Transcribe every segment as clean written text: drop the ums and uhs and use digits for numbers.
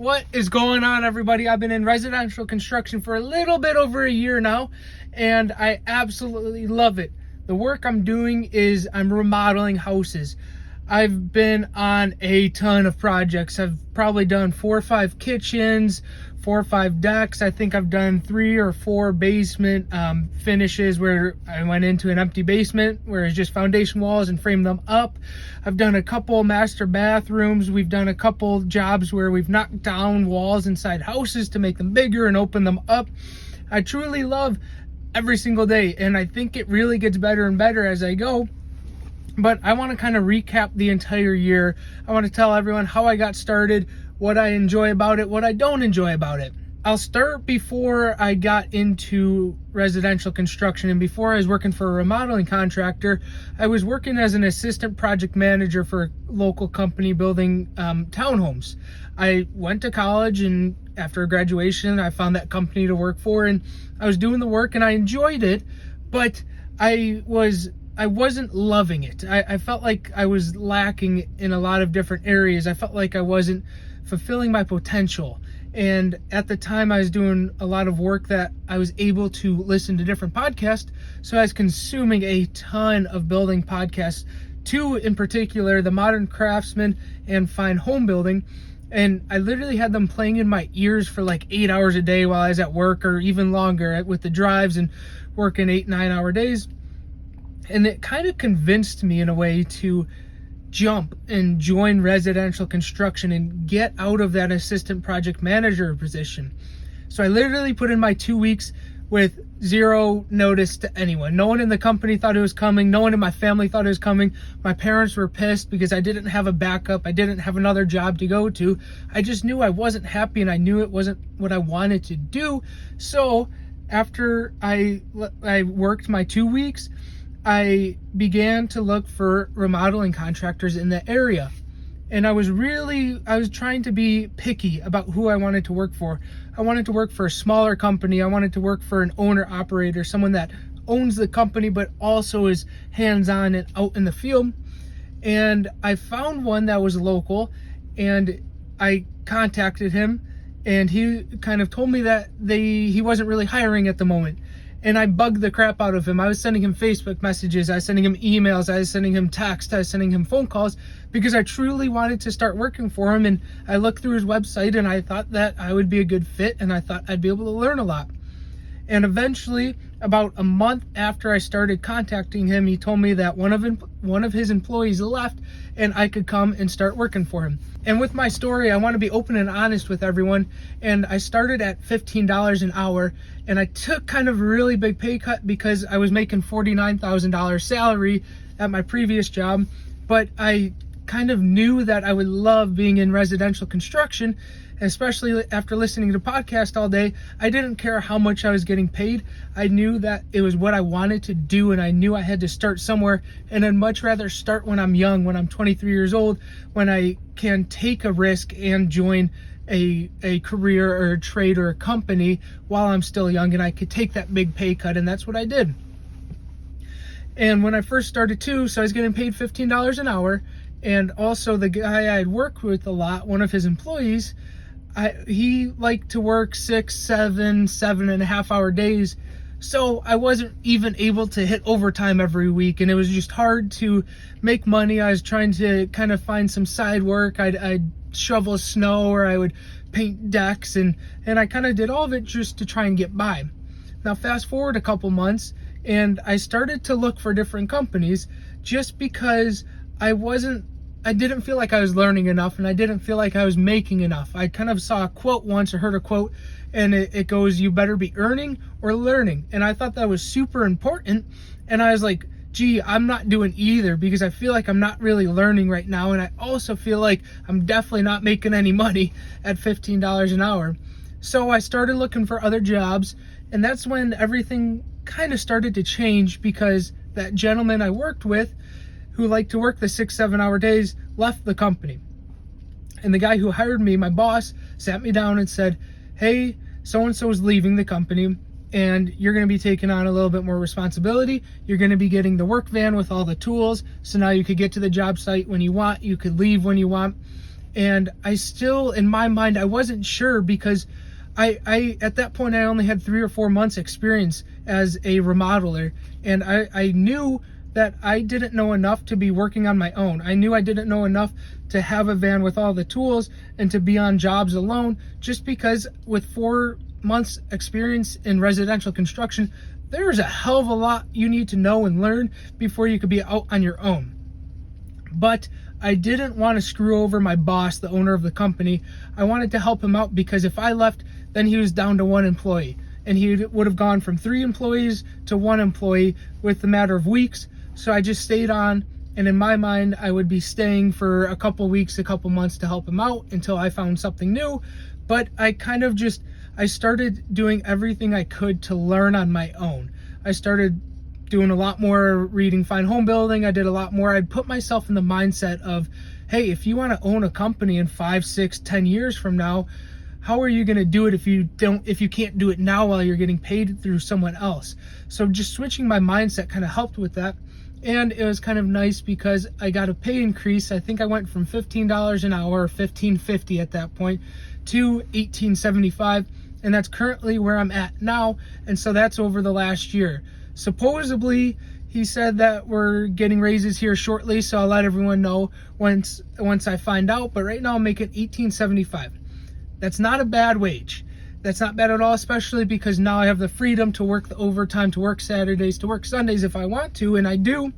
What is going on, everybody? I've been in residential construction for a little bit over a year now, and I absolutely love it. The work I'm doing is I'm remodeling houses. I've been on a ton of projects. I've probably done 4 or 5 kitchens, 4 or 5 decks. I think I've done 3 or 4 basement finishes where I went into an empty basement where it's just foundation walls and framed them up. I've done a couple master bathrooms. We've done a couple jobs where we've knocked down walls inside houses to make them bigger and open them up. I truly love every single day, and I think it really gets better and better as I go. But I want to kind of recap the entire year. I want to tell everyone how I got started, what I enjoy about it, what I don't enjoy about it. I'll start before I got into residential construction, and before I was working for a remodeling contractor. I was working as an assistant project manager for a local company building townhomes. I went to college, and after graduation, I found that company to work for, and I was doing the work and I enjoyed it, but I wasn't loving it. I felt like I was lacking in a lot of different areas. I felt like I wasn't fulfilling my potential. And at the time, I was doing a lot of work that I was able to listen to different podcasts. So I was consuming a ton of building podcasts, 2 in particular, the Modern Craftsman and Fine Home Building. And I literally had them playing in my ears for like 8 hours a day while I was at work, or even longer with the drives and working 8-9 hour days. And it kind of convinced me in a way to jump and join residential construction and get out of that assistant project manager position. So I literally put in my 2 weeks with 0 notice to anyone. No one in the company thought it was coming. No one in my family thought it was coming. My parents were pissed because I didn't have a backup. I didn't have another job to go to. I just knew I wasn't happy, and I knew it wasn't what I wanted to do. So after I worked my 2 weeks, I began to look for remodeling contractors in the area. And I was trying to be picky about who I wanted to work for. I wanted to work for a smaller company. I wanted to work for an owner operator, someone that owns the company but also is hands-on and out in the field. And I found one that was local, and I contacted him, and he kind of told me that he wasn't really hiring at the moment. And I bugged the crap out of him. I was sending him Facebook messages, I was sending him emails, I was sending him texts, I was sending him phone calls, because I truly wanted to start working for him. And I looked through his website, and I thought that I would be a good fit, and I thought I'd be able to learn a lot. And eventually, about a month after I started contacting him, he told me that one of his employees left, and I could come and start working for him. And with my story, I want to be open and honest with everyone. And I started at $15 an hour, and I took kind of a really big pay cut because I was making $49,000 salary at my previous job. But I kind of knew that I would love being in residential construction, especially after listening to podcasts all day. I didn't care how much I was getting paid. I knew that it was what I wanted to do, and I knew I had to start somewhere. And I'd much rather start when I'm young, when I'm 23 years old, when I can take a risk and join a career or a trade or a company while I'm still young, and I could take that big pay cut. And that's what I did. And when I first started too, so I was getting paid $15 an hour. And also the guy I'd worked with a lot, one of his employees, he liked to work 6, 7, 7.5 hour days. So I wasn't even able to hit overtime every week, and it was just hard to make money. I was trying to kind of find some side work. I'd shovel snow, or I would paint decks, and I kind of did all of it just to try and get by. Now fast forward a couple months, and I started to look for different companies just because I didn't feel like I was learning enough, and I didn't feel like I was making enough. I kind of saw a quote once, or heard a quote, and it goes, "You better be earning or learning." And I thought that was super important. And I was like, gee, I'm not doing either, because I feel like I'm not really learning right now. And I also feel like I'm definitely not making any money at $15 an hour. So I started looking for other jobs, and that's when everything kind of started to change, because that gentleman I worked with, who liked to work the 6-7 hour days, left the company. And the guy who hired me, my boss, sat me down and said, "Hey, so-and-so is leaving the company, and you're going to be taking on a little bit more responsibility. You're going to be getting the work van with all the tools, so now you could get to the job site when you want, you could leave when you want, And I still, in my mind, I wasn't sure because I at that point I only had 3 or 4 months experience as a remodeler, and I knew that I didn't know enough to be working on my own. I knew I didn't know enough to have a van with all the tools and to be on jobs alone, just because with 4 months experience in residential construction, there's a hell of a lot you need to know and learn before you could be out on your own. But I didn't want to screw over my boss, the owner of the company. I wanted to help him out because if I left, then he was down to 1 employee, and he would have gone from 3 employees to 1 employee with a matter of weeks. So I just stayed on, and in my mind, I would be staying for a couple weeks, a couple months to help him out until I found something new. But I kind of just, I started doing everything I could to learn on my own. I started doing a lot more reading fine home building. I did a lot more. I'd put myself in the mindset of, hey, if you want to own a company in 5, 6, 10 years from now, how are you going to do it if you can't do it now while you're getting paid through someone else? So just switching my mindset kind of helped with that. And it was kind of nice because I got a pay increase. I think I went from $15 an hour, $15.50 at that point, to $18.75. And that's currently where I'm at now. And so that's over the last year. Supposedly, he said that we're getting raises here shortly, so I'll let everyone know once I find out. But right now I'm making $18.75. That's not a bad wage. That's not bad at all, especially because now I have the freedom to work the overtime, to work Saturdays, to work Sundays if I want to, and I do.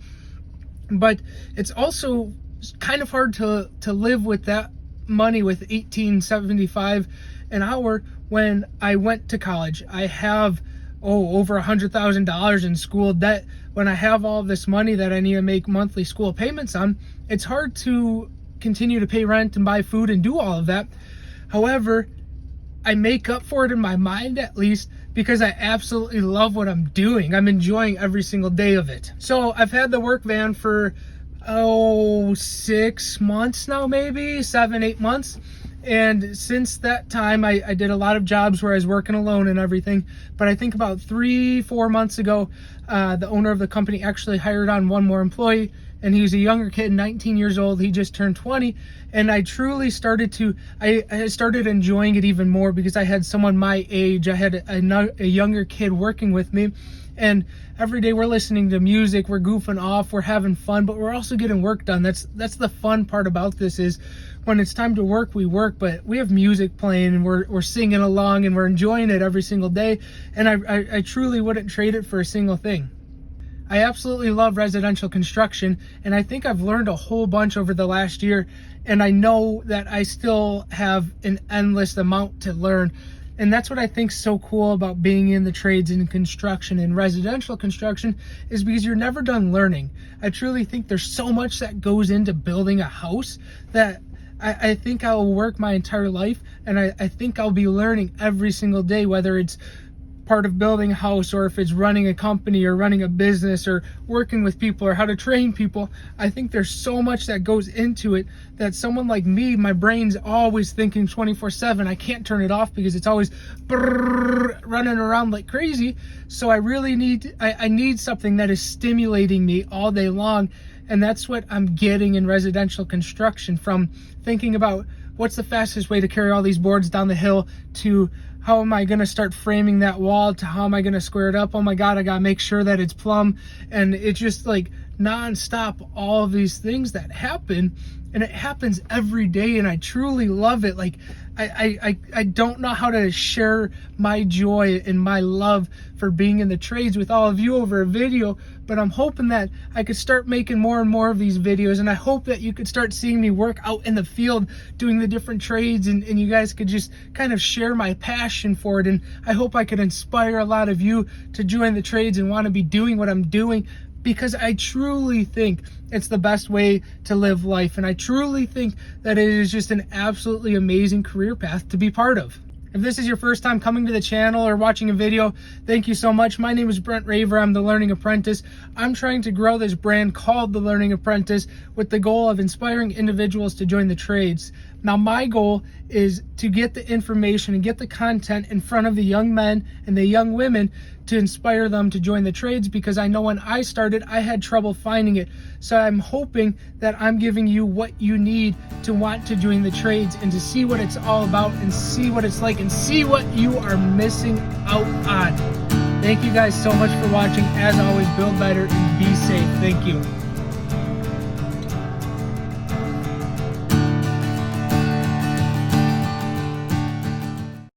But it's also kind of hard to live with that money, with $18.75 an hour when I went to college. I have over $100,000 in school debt. When I have all this money that I need to make monthly school payments on, it's hard to continue to pay rent and buy food and do all of that. However, I make up for it in my mind, at least, because I absolutely love what I'm doing. I'm enjoying every single day of it. So I've had the work van for 6 months now, maybe 7, 8 months. And since that time, I did a lot of jobs where I was working alone and everything. But I think about 3, 4 months ago, the owner of the company actually hired on 1 more employee. And he was a younger kid, 19 years old. He just turned 20. And I truly started I started enjoying it even more because I had someone my age. I had a younger kid working with me. And every day we're listening to music, we're goofing off, we're having fun, but we're also getting work done. That's the fun part about this, is when it's time to work, we work, but we have music playing and we're singing along and we're enjoying it every single day. And I truly wouldn't trade it for a single thing. I absolutely love residential construction, and I think I've learned a whole bunch over the last year, and I know that I still have an endless amount to learn. And that's what I think is so cool about being in the trades in construction and residential construction, is because you're never done learning. I truly think there's so much that goes into building a house that I think I will work my entire life, and I think I'll be learning every single day, whether it's part of building a house or if it's running a company or running a business or working with people or how to train people. I think there's so much that goes into it that someone like me, my brain's always thinking 24/7. I can't turn it off because it's always running around like crazy. So I really need something that is stimulating me all day long. And that's what I'm getting in residential construction, from thinking about what's the fastest way to carry all these boards down the hill, to how am I going to start framing that wall, to how am I going to square it up? Oh my God, I got to make sure that it's plumb. And it's just like nonstop, all of these things that happen, and it happens every day. And I truly love it. Like I don't know how to share my joy and my love for being in the trades with all of you over a video, but I'm hoping that I could start making more and more of these videos, and I hope that you could start seeing me work out in the field doing the different trades, and you guys could just kind of share my passion for it. And I hope I could inspire a lot of you to join the trades and want to be doing what I'm doing, because I truly think it's the best way to live life. And I truly think that it is just an absolutely amazing career path to be part of. If this is your first time coming to the channel or watching a video, thank you so much. My name is Brent Raver. I'm the Learning Apprentice. I'm trying to grow this brand called the Learning Apprentice with the goal of inspiring individuals to join the trades. Now, my goal is to get the information and get the content in front of the young men and the young women to inspire them to join the trades, because I know when I started, I had trouble finding it. So I'm hoping that I'm giving you what you need to want to join the trades and to see what it's all about and see what it's like and see what you are missing out on. Thank you guys so much for watching. As always, build better and be safe. Thank you.